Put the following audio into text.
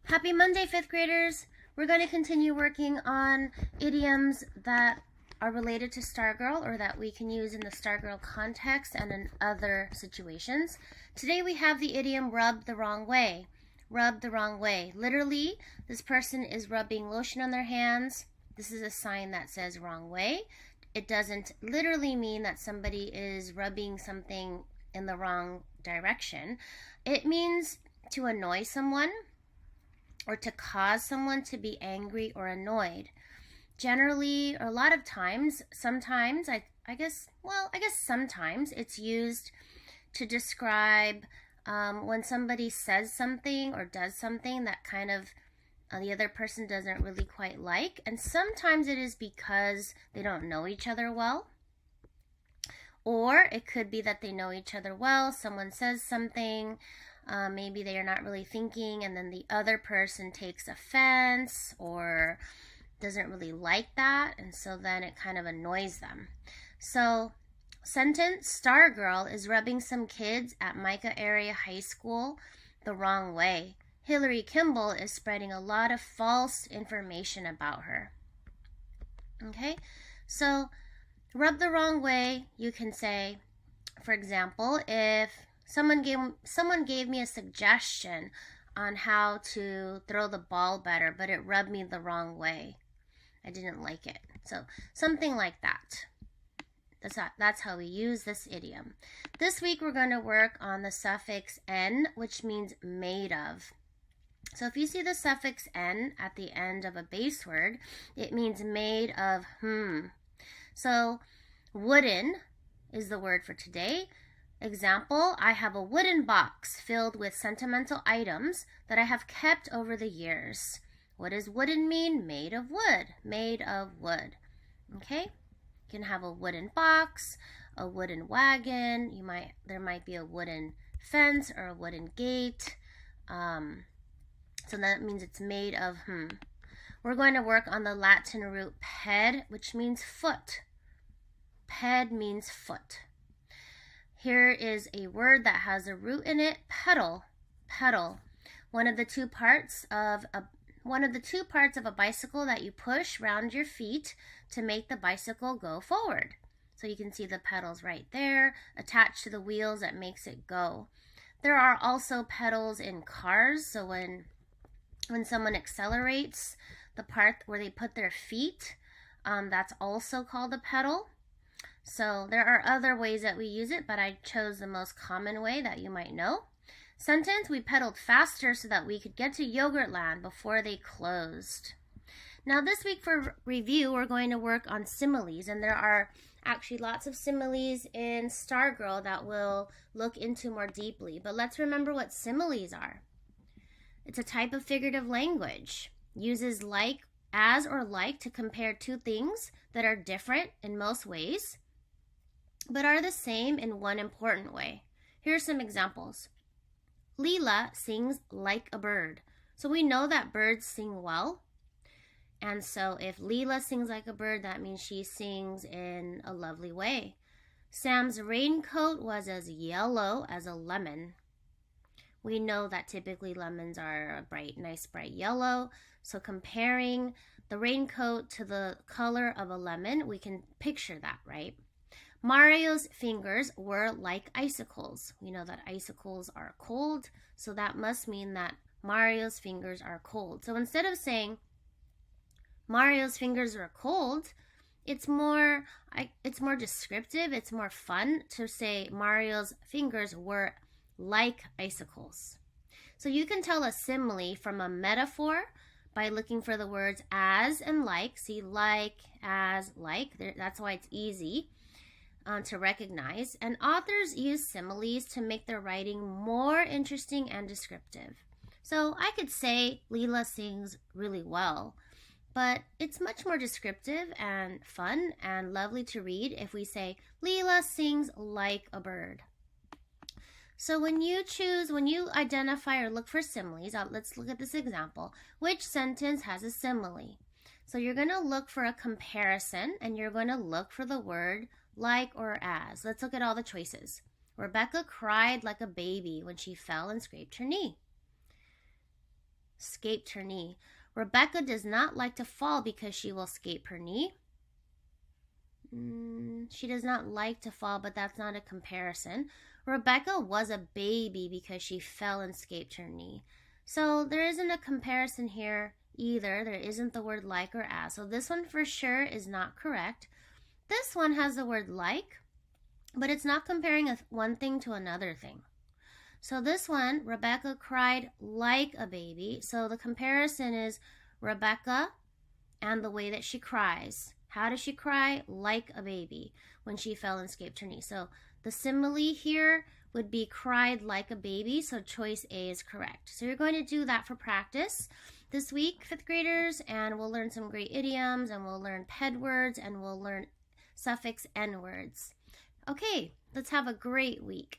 Happy Monday, fifth graders. We're going to continue working on idioms that are related to Stargirl or that we can use in the Stargirl context and in other situations. Today we have the idiom rub the wrong way. Rub the wrong way. Literally, this person is rubbing lotion on their hands. This is a sign that says wrong way. It doesn't literally mean that somebody is rubbing something in the wrong direction. It means to annoy someone or to cause someone to be angry or annoyed. Generally, or a lot of times, sometimes, I guess sometimes it's used to describe when somebody says something or does something that kind of the other person doesn't really quite like. And sometimes it is because they don't know each other well. Or it could be that they know each other well. Someone says something, maybe they are not really thinking, and then the other person takes offense or doesn't really like that, and so then it kind of annoys them. So, sentence, Stargirl is rubbing some kids at Micah Area High School the wrong way. Hillary Kimball is spreading a lot of false information about her. Okay, so rub the wrong way, you can say, for example, if someone gave me a suggestion on how to throw the ball better, but it rubbed me the wrong way. I didn't like it. So something like that. That's how we use this idiom. This week we're going to work on the suffix n, which means made of. So if you see the suffix n at the end of a base word, it means made of So wooden is the word for today. Example, I have a wooden box filled with sentimental items that I have kept over the years. What does wooden mean? Made of wood. Made of wood. Okay? You can have a wooden box, a wooden wagon. There might be a wooden fence or a wooden gate. So that means it's made of We're going to work on the Latin root ped, which means foot. Ped means foot. Here is a word that has a root in it, pedal. Pedal. One of the two parts of a bicycle that you push round your feet to make the bicycle go forward. So you can see the pedals right there attached to the wheels that makes it go. There are also pedals in cars, so when someone accelerates, the part where they put their feet, that's also called a pedal. So there are other ways that we use it, but I chose the most common way that you might know. Sentence, we pedaled faster so that we could get to Yogurtland before they closed. Now this week for review, we're going to work on similes, and there are actually lots of similes in Stargirl that we'll look into more deeply. But let's remember what similes are. It's a type of figurative language. Uses like, as, or like to compare two things that are different in most ways, but are the same in one important way. Here are some examples. Leela sings like a bird. So we know that birds sing well. And so if Leela sings like a bird, that means she sings in a lovely way. Sam's raincoat was as yellow as a lemon. We know that typically lemons are a nice bright yellow. So comparing the raincoat to the color of a lemon, we can picture that, right? Mario's fingers were like icicles. We know that icicles are cold, so that must mean that Mario's fingers are cold. So instead of saying Mario's fingers are cold, it's more descriptive, it's more fun to say Mario's fingers were like icicles. So you can tell a simile from a metaphor by looking for the words as and like. See, like, as, like. That's why it's easy to recognize. And authors use similes to make their writing more interesting and descriptive. So I could say Leela sings really well, but it's much more descriptive and fun and lovely to read if we say Leela sings like a bird. So when you identify or look for similes, let's look at this example. Which sentence has a simile? So you're going to look for a comparison, and you're going to look for the word like or as. Let's look at all the choices. Rebecca cried like a baby when she fell and scraped her knee. scaped her knee. Rebecca does not like to fall because she will scrape her knee. She does not like to fall, but that's not a comparison. Rebecca was a baby because she fell and scraped her knee. So there isn't a comparison here either. There isn't the word like or as. So this one for sure is not correct. This one has the word like, but it's not comparing one thing to another thing. So this one, Rebecca cried like a baby. So the comparison is Rebecca and the way that she cries. How does she cry? Like a baby when she fell and scraped her knee. So the simile here would be cried like a baby. So choice A is correct. So you're going to do that for practice this week, 5th graders, and we'll learn some great idioms, and we'll learn ped words, and we'll learn suffix N words. Okay, let's have a great week.